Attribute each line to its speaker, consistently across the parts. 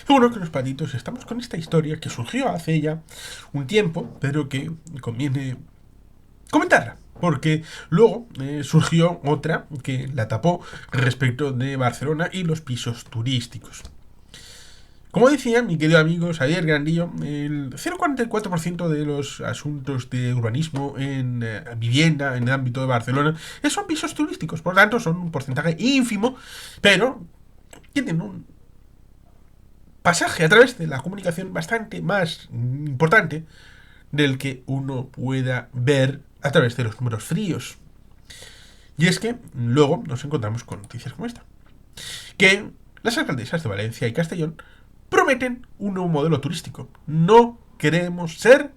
Speaker 1: Seguro que los patitos estamos con esta historia que surgió hace ya un tiempo, pero que conviene comentarla. Porque luego surgió otra que la tapó respecto de Barcelona y los pisos turísticos. Como decía mi querido amigo Xavier Grandillo, el 0,44% de los asuntos de urbanismo en vivienda en el ámbito de Barcelona son pisos turísticos. Por lo tanto, son un porcentaje ínfimo, pero tienen un pasaje a través de la comunicación bastante más importante del que uno pueda ver a través de los números fríos. Y es que luego nos encontramos con noticias como esta. Que las alcaldesas de Valencia y Castellón prometen un nuevo modelo turístico. No queremos ser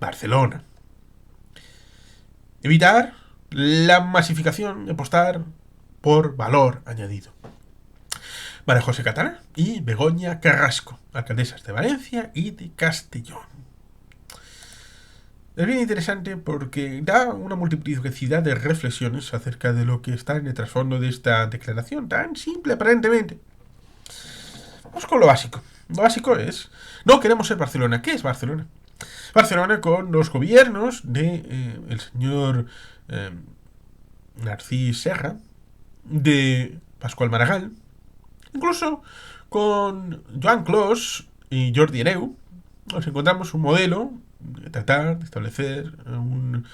Speaker 1: Barcelona. Evitar la masificación y apostar por valor añadido. María José Catana y Begoña Carrasco, alcaldesas de Valencia y de Castellón. Es bien interesante porque da una multiplicidad de reflexiones acerca de lo que está en el trasfondo de esta declaración tan simple aparentemente. Vamos con lo básico. Lo básico es, no queremos ser Barcelona. ¿Qué es Barcelona? Barcelona con los gobiernos de el señor Narcís Serra, de Pascual Maragall, incluso con Joan Clos y Jordi Hereu, nos encontramos un modelo de tratar de establecer un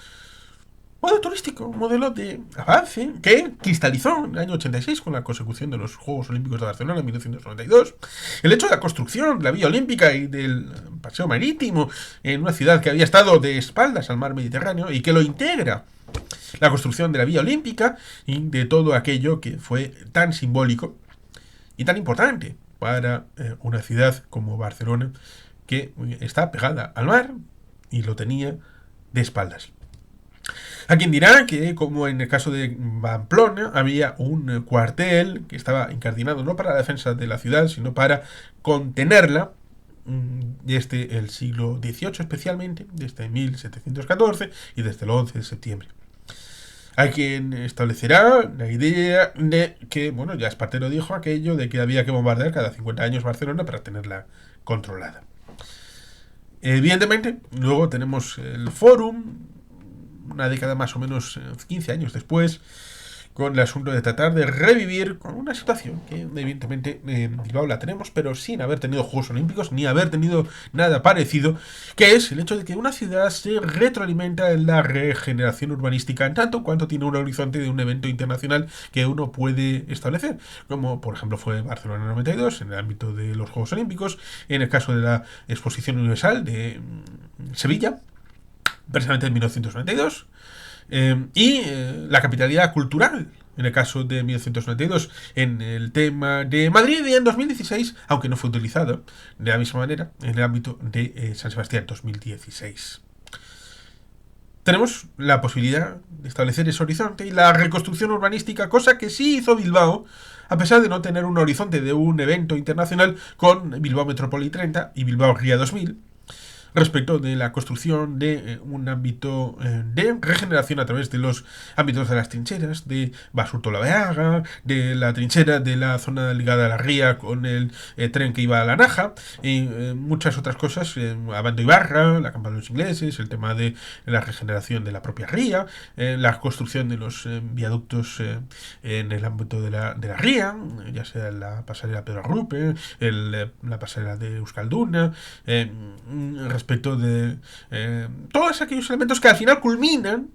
Speaker 1: modelo turístico, un modelo de avance que cristalizó en el año 86 con la consecución de los Juegos Olímpicos de Barcelona en 1992. El hecho de la construcción de la Vía Olímpica y del paseo marítimo en una ciudad que había estado de espaldas al mar Mediterráneo y que lo integra. La construcción de la Vía Olímpica y de todo aquello que fue tan simbólico y tan importante para una ciudad como Barcelona, que está pegada al mar y lo tenía de espaldas. A quien dirá que, como en el caso de Pamplona, había un cuartel que estaba incardinado no para la defensa de la ciudad, sino para contenerla desde el siglo XVIII especialmente, desde 1714 y desde el 11 de septiembre. Hay quien establecerá la idea de que, bueno, ya Espartero dijo aquello de que había que bombardear cada 50 años Barcelona para tenerla controlada. Evidentemente, luego tenemos el Fórum, una década más o menos, 15 años después, con el asunto de tratar de revivir con una situación que evidentemente en Bilbao la tenemos, pero sin haber tenido Juegos Olímpicos ni haber tenido nada parecido, que es el hecho de que una ciudad se retroalimenta en la regeneración urbanística en tanto cuanto tiene un horizonte de un evento internacional que uno puede establecer, como por ejemplo fue Barcelona 92 en el ámbito de los Juegos Olímpicos, en el caso de la Exposición Universal de Sevilla, precisamente en 1992, la capitalidad cultural en el caso de 1992 en el tema de Madrid y en 2016, aunque no fue utilizado de la misma manera en el ámbito de San Sebastián 2016. Tenemos la posibilidad de establecer ese horizonte y la reconstrucción urbanística, cosa que sí hizo Bilbao, a pesar de no tener un horizonte de un evento internacional con Bilbao Metrópoli 30 y Bilbao Ría 2000, respecto de la construcción de un ámbito de regeneración a través de los ámbitos de las trincheras, de Basurto la Beaga, de la trinchera de la zona ligada a la ría con el tren que iba a la Naja, y muchas otras cosas, Abando Ibarra, la campana de los ingleses, el tema de la regeneración de la propia ría, la construcción de los viaductos en el ámbito de la ría, ya sea la pasarela Pedro Arrupe, la pasarela de Euskalduna, respecto de todos aquellos elementos que al final culminan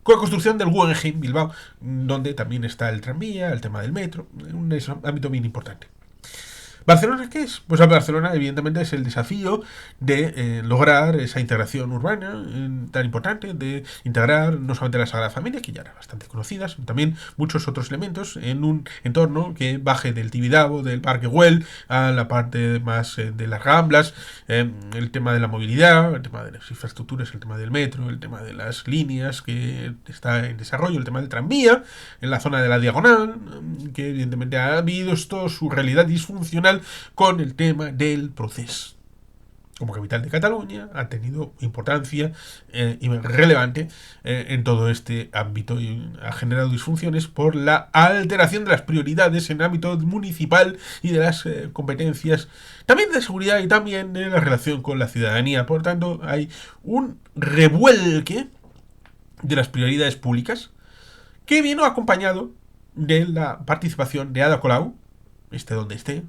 Speaker 1: con la construcción del Guggenheim Bilbao, donde también está el tranvía, el tema del metro, un ámbito bien importante. ¿Barcelona qué es? Pues Barcelona evidentemente es el desafío de lograr esa integración urbana tan importante, de integrar no solamente la Sagrada Familia, que ya era bastante conocida, sino también muchos otros elementos en un entorno que baje del Tibidabo, del Parque Güell, a la parte más de las Ramblas, el tema de la movilidad, el tema de las infraestructuras, el tema del metro, el tema de las líneas que está en desarrollo, el tema del tranvía, en la zona de la Diagonal, que evidentemente ha habido esto su realidad disfuncional con el tema del proceso. como capital de Cataluña, ha tenido importancia y relevante en todo este ámbito y ha generado disfunciones por la alteración de las prioridades en el ámbito municipal y de las competencias, también de seguridad y también de la relación con la ciudadanía. Por tanto, hay un revuelque de las prioridades públicas que vino acompañado de la participación de Ada Colau, esté donde esté.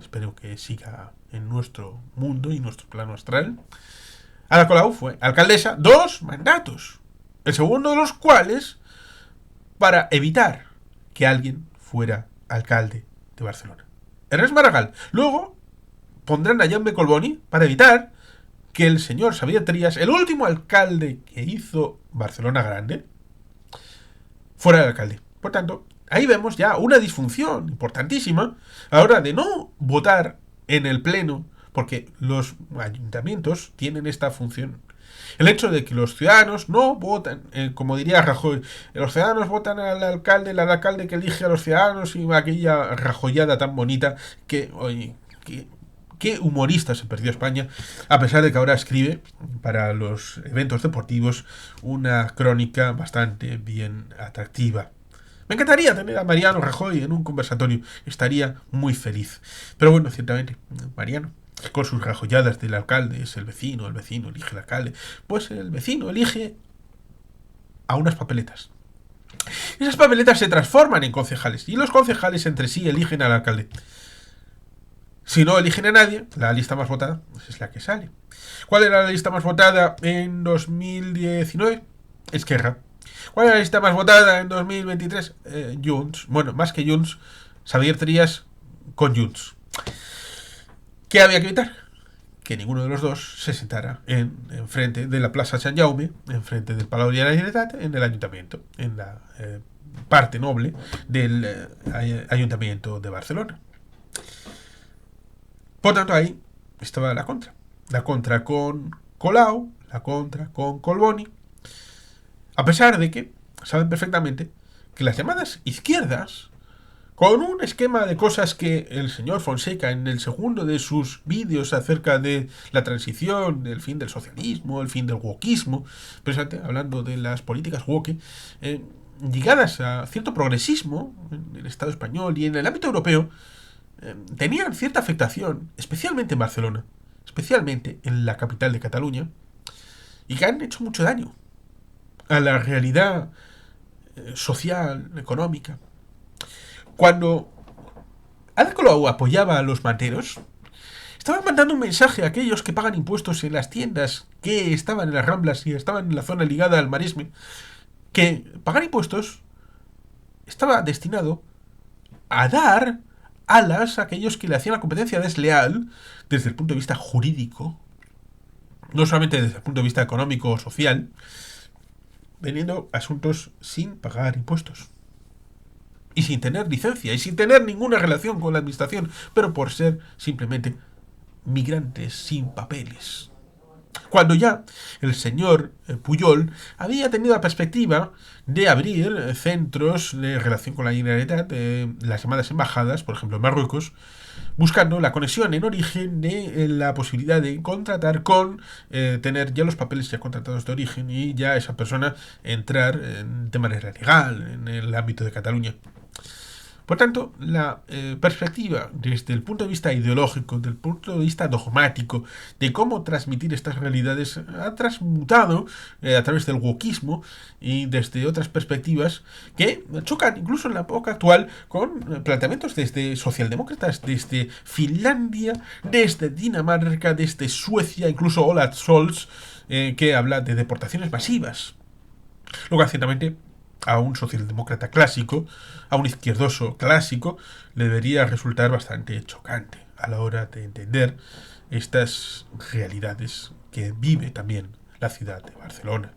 Speaker 1: Espero que siga en nuestro mundo y nuestro plano astral. Ada Colau fue alcaldesa 2 mandatos, el segundo de los cuales para evitar que alguien fuera alcalde de Barcelona. Ernest Maragall. Luego pondrán a Jaume Collboni para evitar que el señor Xavier Trias, el último alcalde que hizo Barcelona grande, fuera el alcalde. Por tanto, ahí vemos ya una disfunción importantísima a la hora de no votar en el pleno, porque los ayuntamientos tienen esta función. El hecho de que los ciudadanos no votan, como diría Rajoy, los ciudadanos votan al alcalde, el alcalde que elige a los ciudadanos, y aquella rajoyada tan bonita que, oye, qué humorista se perdió España, a pesar de que ahora escribe para los eventos deportivos una crónica bastante bien atractiva. Me encantaría tener a Mariano Rajoy en un conversatorio, estaría muy feliz. Pero bueno, ciertamente, Mariano, con sus rajolladas del alcalde, es el vecino elige al alcalde, pues el vecino elige a unas papeletas. Esas papeletas se transforman en concejales, y los concejales entre sí eligen al alcalde. Si no eligen a nadie, la lista más votada pues es la que sale. ¿Cuál era la lista más votada en 2019? Esquerra. ¿Cuál era la lista más votada en 2023? Junts. Bueno, más que Junts, Xavier Trias con Junts. ¿Qué había que evitar? Que ninguno de los dos se sentara en frente de la Plaza Sant Jaume, en frente del Palau de la Generalitat, en el ayuntamiento, en la parte noble del ayuntamiento de Barcelona. Por tanto, ahí estaba la contra. La contra con Colau, la contra con Collboni. A pesar de que saben perfectamente que las llamadas izquierdas, con un esquema de cosas que el señor Fonseca en el segundo de sus vídeos acerca de la transición, del fin del socialismo, el fin del wokismo, precisamente hablando de las políticas woke, ligadas a cierto progresismo en el Estado español y en el ámbito europeo, tenían cierta afectación, especialmente en Barcelona, especialmente en la capital de Cataluña, y que han hecho mucho daño a la realidad social, económica. Cuando Ada Colau apoyaba a los materos, estaban mandando un mensaje a aquellos que pagan impuestos en las tiendas que estaban en las Ramblas y estaban en la zona ligada al Maresme, que pagar impuestos estaba destinado a dar alas a aquellos que le hacían la competencia desleal desde el punto de vista jurídico, no solamente desde el punto de vista económico o social, vendiendo asuntos sin pagar impuestos y sin tener licencia y sin tener ninguna relación con la administración, pero por ser simplemente migrantes sin papeles. Cuando ya el señor Pujol había tenido la perspectiva de abrir centros de relación con la Generalitat, las llamadas embajadas, por ejemplo en Marruecos, buscando la conexión en origen de la posibilidad de contratar con tener ya los papeles ya contratados de origen y ya esa persona entrar de manera legal en el ámbito de Cataluña. Por tanto, la perspectiva desde el punto de vista ideológico, del punto de vista dogmático, de cómo transmitir estas realidades, ha transmutado a través del wokismo y desde otras perspectivas que chocan incluso en la época actual con planteamientos desde socialdemócratas, desde Finlandia, desde Dinamarca, desde Suecia, incluso Olaf Scholz, que habla de deportaciones masivas. Lo que ciertamente a un socialdemócrata clásico, a un izquierdoso clásico, le debería resultar bastante chocante a la hora de entender estas realidades que vive también la ciudad de Barcelona.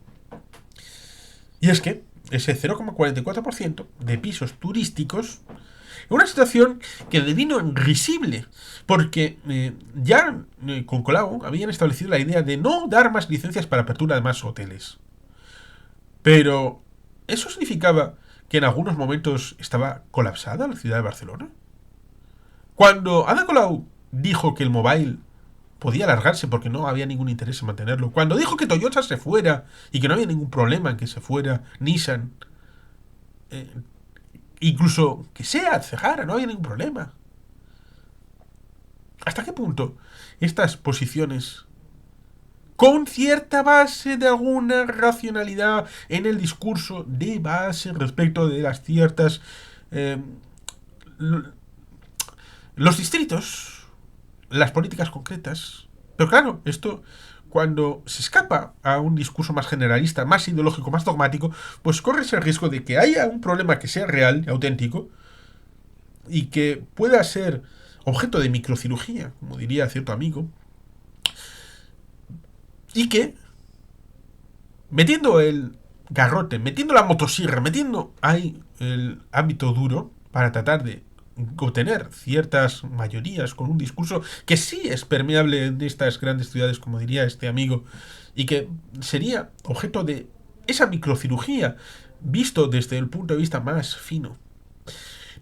Speaker 1: Y es que ese 0,44% de pisos turísticos, una situación que devino risible, porque ya con Colau habían establecido la idea de no dar más licencias para apertura de más hoteles. Pero ¿eso significaba que en algunos momentos estaba colapsada la ciudad de Barcelona? Cuando Ada Colau dijo que el Mobile podía alargarse porque no había ningún interés en mantenerlo. Cuando dijo que Toyota se fuera y que no había ningún problema en que se fuera Nissan, eh, incluso que SEAT cerrara, no había ningún problema. ¿Hasta qué punto estas posiciones, con cierta base de alguna racionalidad en el discurso de base respecto de las ciertas... Eh, los distritos, las políticas concretas... Pero claro, esto cuando se escapa a un discurso más generalista, más ideológico, más dogmático, pues corres el riesgo de que haya un problema que sea real, auténtico, y que pueda ser objeto de microcirugía, como diría cierto amigo, y que, metiendo el garrote, metiendo la motosierra, metiendo ahí el ámbito duro para tratar de obtener ciertas mayorías con un discurso que sí es permeable en estas grandes ciudades, como diría este amigo, y que sería objeto de esa microcirugía visto desde el punto de vista más fino.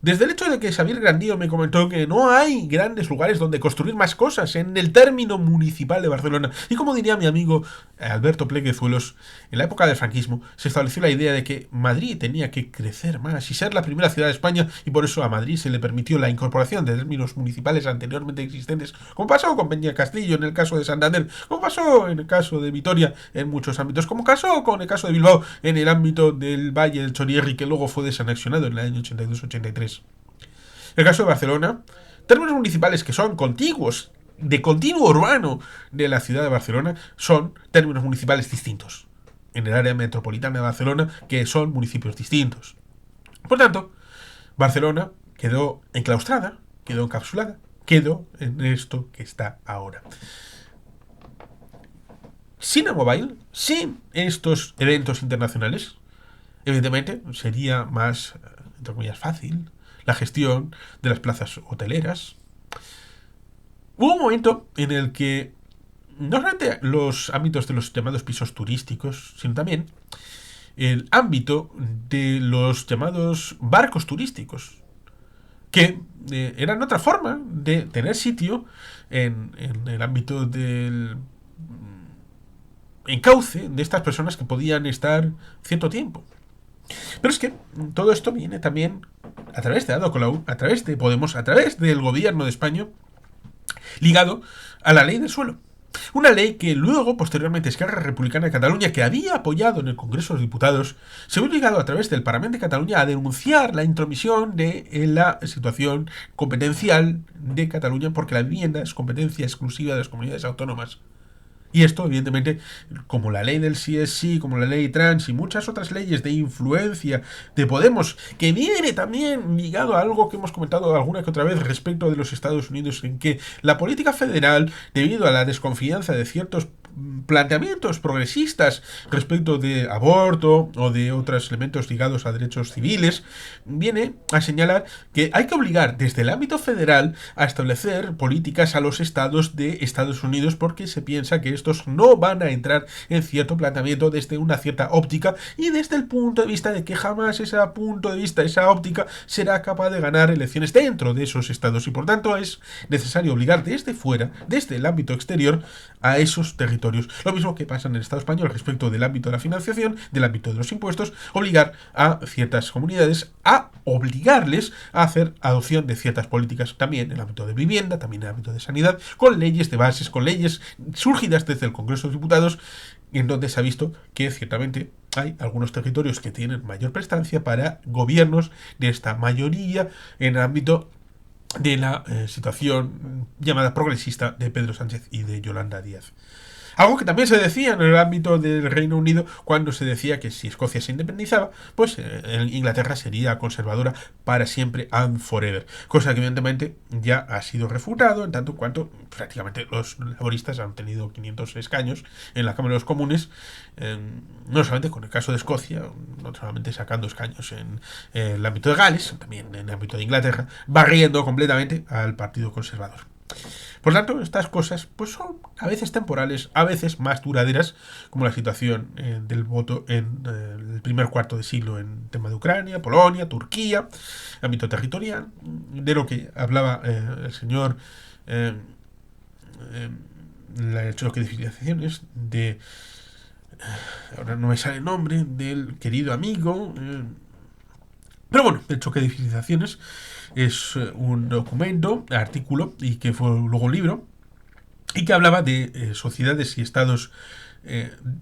Speaker 1: Desde el hecho de que Xavier Grandío me comentó que no hay grandes lugares donde construir más cosas en el término municipal de Barcelona. Y como diría mi amigo Alberto Pleguezuelos, en la época del franquismo se estableció la idea de que Madrid tenía que crecer más y ser la primera ciudad de España, y por eso a Madrid se le permitió la incorporación de términos municipales anteriormente existentes, como pasó con Peña Castillo en el caso de Santander, como pasó en el caso de Vitoria en muchos ámbitos, como pasó con el caso de Bilbao en el ámbito del Valle del Chorierri, que luego fue desanexionado en el año 82-83. En el caso de Barcelona, términos municipales que son contiguos, de continuo urbano de la ciudad de Barcelona, son términos municipales distintos. En el área metropolitana de Barcelona, que son municipios distintos. Por tanto, Barcelona quedó enclaustrada, quedó encapsulada, quedó en esto que está ahora. Sin el mobile, sin estos eventos internacionales, evidentemente sería más, entre comillas, fácil la gestión de las plazas hoteleras. Hubo un momento en el que no solamente los ámbitos de los llamados pisos turísticos, sino también el ámbito de los llamados barcos turísticos, que eran otra forma de tener sitio en el ámbito del encauce de estas personas que podían estar cierto tiempo. Pero es que todo esto viene también a través de Ada Colau, a través de Podemos, a través del gobierno de España, ligado a la ley del suelo. Una ley que luego, posteriormente, Esquerra Republicana de Cataluña, que había apoyado en el Congreso de los Diputados, se vio obligado a través del Parlamento de Cataluña a denunciar la intromisión de la situación competencial de Cataluña, porque la vivienda es competencia exclusiva de las comunidades autónomas. Y esto, evidentemente, como la ley del sí es sí, como la ley trans y muchas otras leyes de influencia de Podemos, que viene también ligado a algo que hemos comentado alguna que otra vez respecto de los Estados Unidos, en que la política federal, debido a la desconfianza de ciertos planteamientos progresistas respecto de aborto o de otros elementos ligados a derechos civiles, viene a señalar que hay que obligar desde el ámbito federal a establecer políticas a los estados de Estados Unidos, porque se piensa que estos no van a entrar en cierto planteamiento desde una cierta óptica y desde el punto de vista de que jamás ese punto de vista, esa óptica, será capaz de ganar elecciones dentro de esos estados, y por tanto es necesario obligar desde fuera, desde el ámbito exterior, a esos territorios. Lo mismo que pasa en el Estado español respecto del ámbito de la financiación, del ámbito de los impuestos, obligar a ciertas comunidades a obligarles a hacer adopción de ciertas políticas, también en el ámbito de vivienda, también en el ámbito de sanidad, con leyes de bases, con leyes surgidas desde el Congreso de los Diputados, en donde se ha visto que ciertamente hay algunos territorios que tienen mayor prestancia para gobiernos de esta mayoría en el ámbito de la situación llamada progresista de Pedro Sánchez y de Yolanda Díaz. Algo que también se decía en el ámbito del Reino Unido cuando se decía que si Escocia se independizaba, pues Inglaterra sería conservadora para siempre and forever. Cosa que evidentemente ya ha sido refutado en tanto cuanto prácticamente los laboristas han tenido 500 escaños en la Cámara de los Comunes, no solamente con el caso de Escocia, no solamente sacando escaños en el ámbito de Gales, también en el ámbito de Inglaterra, barriendo completamente al Partido Conservador. Por tanto, estas cosas pues son a veces temporales, a veces más duraderas, como la situación del voto en el primer cuarto de siglo en tema de Ucrania, Polonia, Turquía, ámbito territorial, de lo que hablaba el señor el choque de civilizaciones de... Ahora no me sale el nombre del querido amigo. Pero bueno, el choque de civilizaciones es un documento, artículo, y que fue luego un libro, y que hablaba de sociedades y estados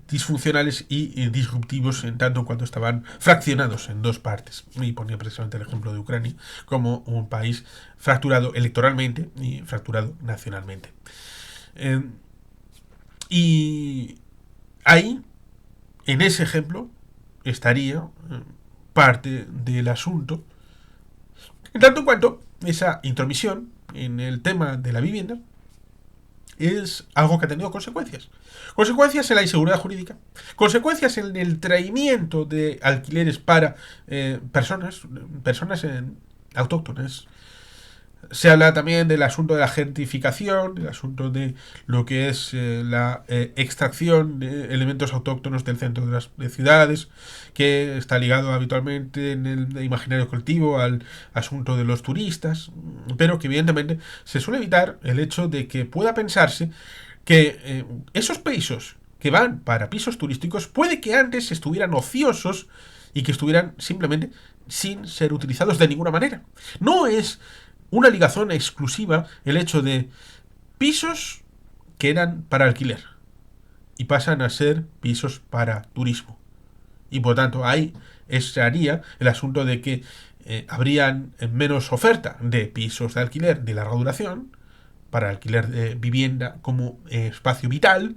Speaker 1: disfuncionales y disruptivos en tanto cuanto estaban fraccionados en dos partes. Y ponía precisamente el ejemplo de Ucrania como un país fracturado electoralmente y fracturado nacionalmente. Y ahí, en ese ejemplo, estaría parte del asunto, en tanto en cuanto esa intromisión en el tema de la vivienda es algo que ha tenido consecuencias. Consecuencias en la inseguridad jurídica, consecuencias en el traimiento de alquileres para personas autóctonas. Se habla también del asunto de la gentrificación, del asunto de lo que es la extracción de elementos autóctonos del centro de las ciudades, que está ligado habitualmente en el imaginario colectivo al asunto de los turistas, pero que evidentemente se suele evitar el hecho de que pueda pensarse que esos pisos que van para pisos turísticos puede que antes estuvieran ociosos y que estuvieran simplemente sin ser utilizados de ninguna manera. No es una ligación exclusiva el hecho de pisos que eran para alquiler y pasan a ser pisos para turismo. Y por tanto ahí estaría el asunto de que habrían menos oferta de pisos de alquiler de larga duración para alquiler de vivienda como espacio vital,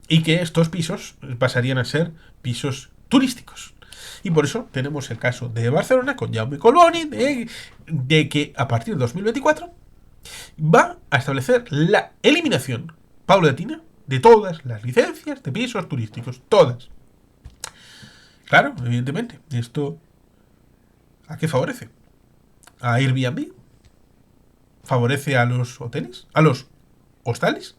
Speaker 1: y que estos pisos pasarían a ser pisos turísticos. Y por eso tenemos el caso de Barcelona con Jaume Collboni de que a partir de 2024 va a establecer la eliminación paulatina de todas las licencias de pisos turísticos. Todas. Claro, evidentemente. ¿Esto a qué favorece? ¿A Airbnb? ¿Favorece a los hoteles? ¿A los hostales?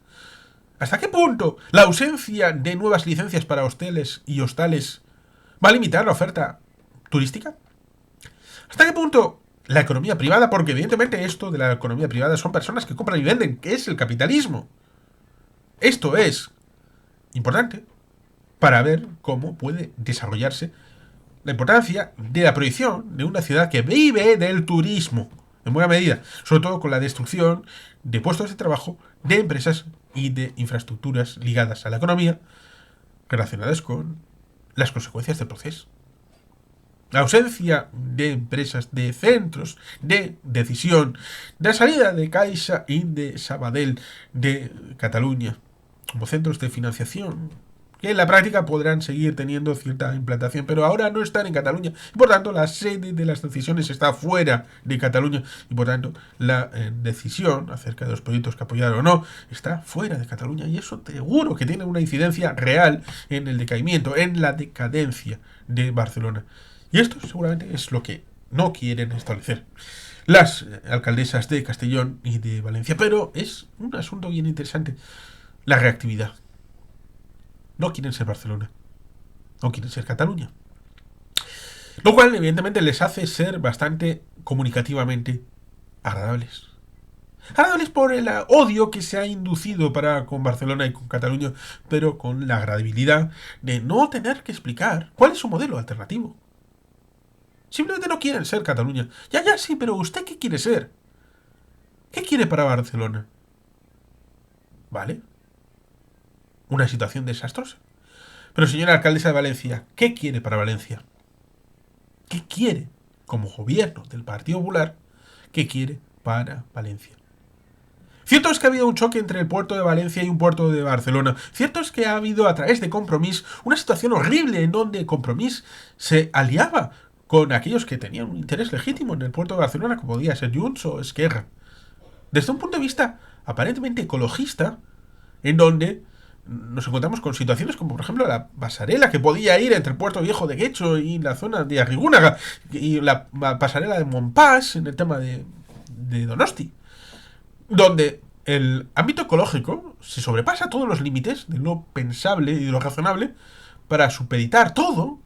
Speaker 1: ¿Hasta qué punto la ausencia de nuevas licencias para hoteles y hostales va a limitar la oferta turística? ¿Hasta qué punto la economía privada, porque evidentemente esto de la economía privada son personas que compran y venden, que es el capitalismo? Esto es importante para ver cómo puede desarrollarse la importancia de la proyección de una ciudad que vive del turismo, en buena medida, sobre todo con la destrucción de puestos de trabajo, de empresas y de infraestructuras ligadas a la economía, relacionadas con las consecuencias del proceso. La ausencia de empresas, de centros de decisión, de la salida de Caixa y de Sabadell de Cataluña como centros de financiación, que en la práctica podrán seguir teniendo cierta implantación, pero ahora no están en Cataluña, y por tanto la sede de las decisiones está fuera de Cataluña, y por tanto la decisión acerca de los proyectos que apoyar o no está fuera de Cataluña, y eso seguro que tiene una incidencia real en el decaimiento, en la decadencia de Barcelona. Y esto seguramente es lo que no quieren establecer las alcaldesas de Castellón y de Valencia, pero es un asunto bien interesante. La reactividad. No quieren ser Barcelona. No quieren ser Cataluña. Lo cual, evidentemente, les hace ser bastante comunicativamente agradables. Agradables por el odio que se ha inducido para con Barcelona y con Cataluña, pero con la agradabilidad de no tener que explicar cuál es su modelo alternativo. Simplemente no quieren ser Cataluña. Ya, sí, pero ¿usted qué quiere ser? ¿Qué quiere para Barcelona? ¿Vale? Una situación desastrosa. Pero señora alcaldesa de Valencia, ¿qué quiere para Valencia? ¿Qué quiere como gobierno del Partido Popular? ¿Qué quiere para Valencia? Cierto es que ha habido un choque entre el puerto de Valencia y un puerto de Barcelona. Cierto es que ha habido a través de Compromís una situación horrible en donde Compromís se aliaba con aquellos que tenían un interés legítimo en el puerto de Barcelona, como podía ser Junts o Esquerra. Desde un punto de vista aparentemente ecologista, en donde nos encontramos con situaciones como, por ejemplo, la pasarela que podía ir entre el puerto viejo de Guecho y la zona de Arrigúnaga, y la pasarela de Montpas en el tema de Donosti, donde el ámbito ecológico se sobrepasa todos los límites de lo pensable y de lo razonable para supeditar todo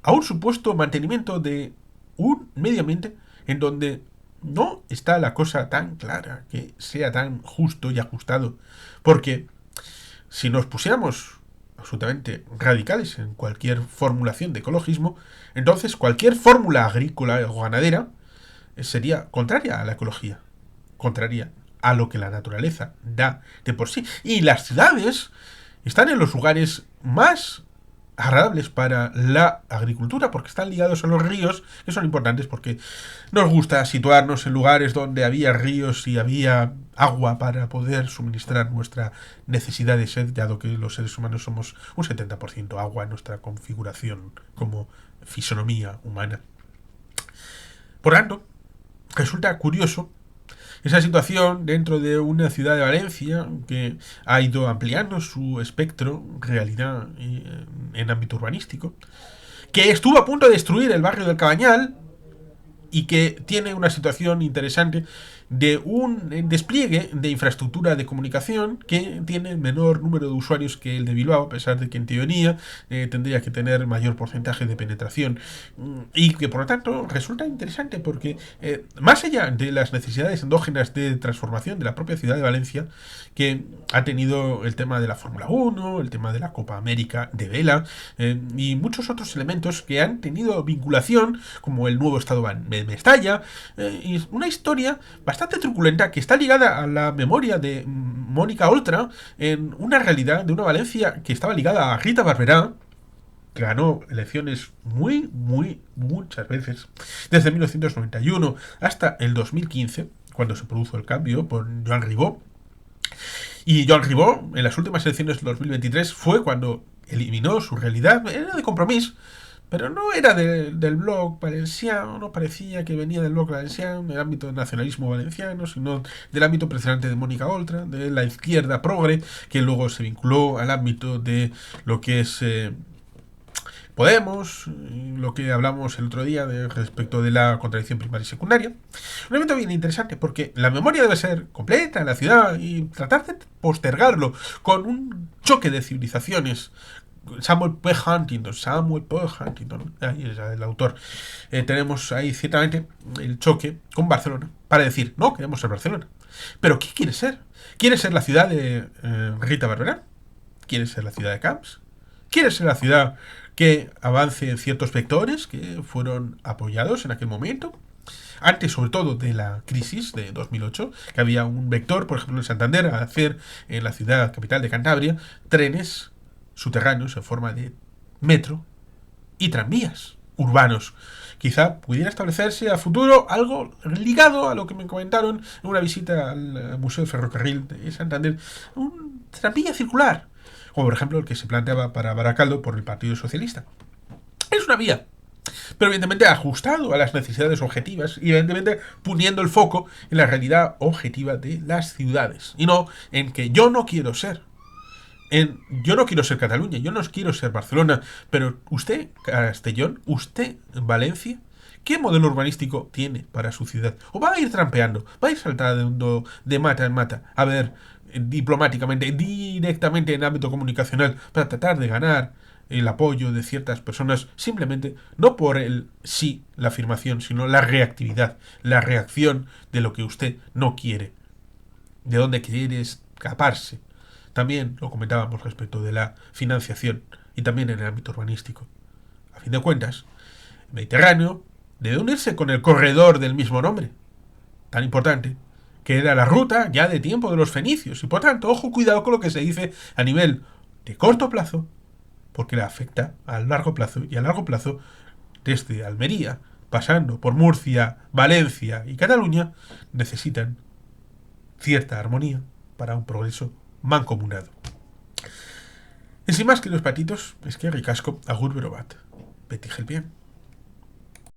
Speaker 1: a un supuesto mantenimiento de un medio ambiente en donde no está la cosa tan clara, que sea tan justo y ajustado. Porque si nos pusiéramos absolutamente radicales en cualquier formulación de ecologismo, entonces cualquier fórmula agrícola o ganadera sería contraria a la ecología, contraria a lo que la naturaleza da de por sí. Y las ciudades están en los lugares más agradables para la agricultura porque están ligados a los ríos, que son importantes porque nos gusta situarnos en lugares donde había ríos y había agua para poder suministrar nuestra necesidad de sed, dado que los seres humanos somos un 70% agua en nuestra configuración como fisonomía humana. Por tanto, resulta curioso esa situación dentro de una ciudad de Valencia que ha ido ampliando su espectro, realidad en ámbito urbanístico, que estuvo a punto de destruir el barrio del Cabañal y que tiene una situación interesante de un despliegue de infraestructura de comunicación que tiene menor número de usuarios que el de Bilbao, a pesar de que en teoría tendría que tener mayor porcentaje de penetración, y que por lo tanto resulta interesante porque más allá de las necesidades endógenas de transformación de la propia ciudad de Valencia, que ha tenido el tema de la Fórmula 1, el tema de la Copa América de vela y muchos otros elementos que han tenido vinculación, como el nuevo estado de Mestalla, y una historia bastante truculenta que está ligada a la memoria de Mónica Oltra en una realidad de una Valencia que estaba ligada a Rita Barberá, que ganó elecciones muchas veces, desde 1991 hasta el 2015, cuando se produjo el cambio por Joan Ribó. Y Joan Ribó, en las últimas elecciones del 2023, fue cuando eliminó su realidad, era de Compromís, pero no era del bloc valenciano, no parecía que venía del bloc valenciano, del ámbito del nacionalismo valenciano, sino del ámbito precisamente de Mónica Oltra, de la izquierda progre, que luego se vinculó al ámbito de lo que es Podemos, lo que hablamos el otro día respecto de la contradicción primaria y secundaria. Un evento bien interesante porque la memoria debe ser completa en la ciudad y tratar de postergarlo con un choque de civilizaciones. Samuel P. Huntington, ahí es el autor. Tenemos ahí ciertamente el choque con Barcelona para decir, no, queremos ser Barcelona. Pero ¿qué quiere ser? ¿Quiere ser la ciudad de Rita Barberá? ¿Quiere ser la ciudad de Camps? ¿Quiere ser la ciudad que avance en ciertos vectores que fueron apoyados en aquel momento? Antes, sobre todo, de la crisis de 2008, que había un vector, por ejemplo, en Santander, a hacer en la ciudad capital de Cantabria trenes subterráneos en forma de metro y tranvías urbanos. Quizá pudiera establecerse a futuro algo ligado a lo que me comentaron en una visita al Museo de Ferrocarril de Santander, un tranvía circular, como por ejemplo el que se planteaba para Baracaldo por el Partido Socialista. Es una vía, pero evidentemente ajustado a las necesidades objetivas y evidentemente poniendo el foco en la realidad objetiva de las ciudades y no en que yo no quiero ser Cataluña, yo no quiero ser Barcelona, pero usted, Castellón, usted, Valencia, ¿qué modelo urbanístico tiene para su ciudad? ¿O va a ir trampeando? ¿Va a ir saltando de mata en mata? A ver, diplomáticamente, directamente en ámbito comunicacional, para tratar de ganar el apoyo de ciertas personas, simplemente no por el sí, la afirmación, sino la reactividad, la reacción de lo que usted no quiere, de dónde quiere escaparse. También lo comentábamos respecto de la financiación y también en el ámbito urbanístico. A fin de cuentas, el Mediterráneo debe unirse con el corredor del mismo nombre, tan importante, que era la ruta ya de tiempo de los fenicios. Y por tanto, ojo, cuidado con lo que se dice a nivel de corto plazo, porque le afecta a largo plazo, y a largo plazo, desde Almería, pasando por Murcia, Valencia y Cataluña, necesitan cierta armonía para un progreso mancomunado. Y sin más, queridos patitos, es que ricasco, agur berobat. Beti gelbien.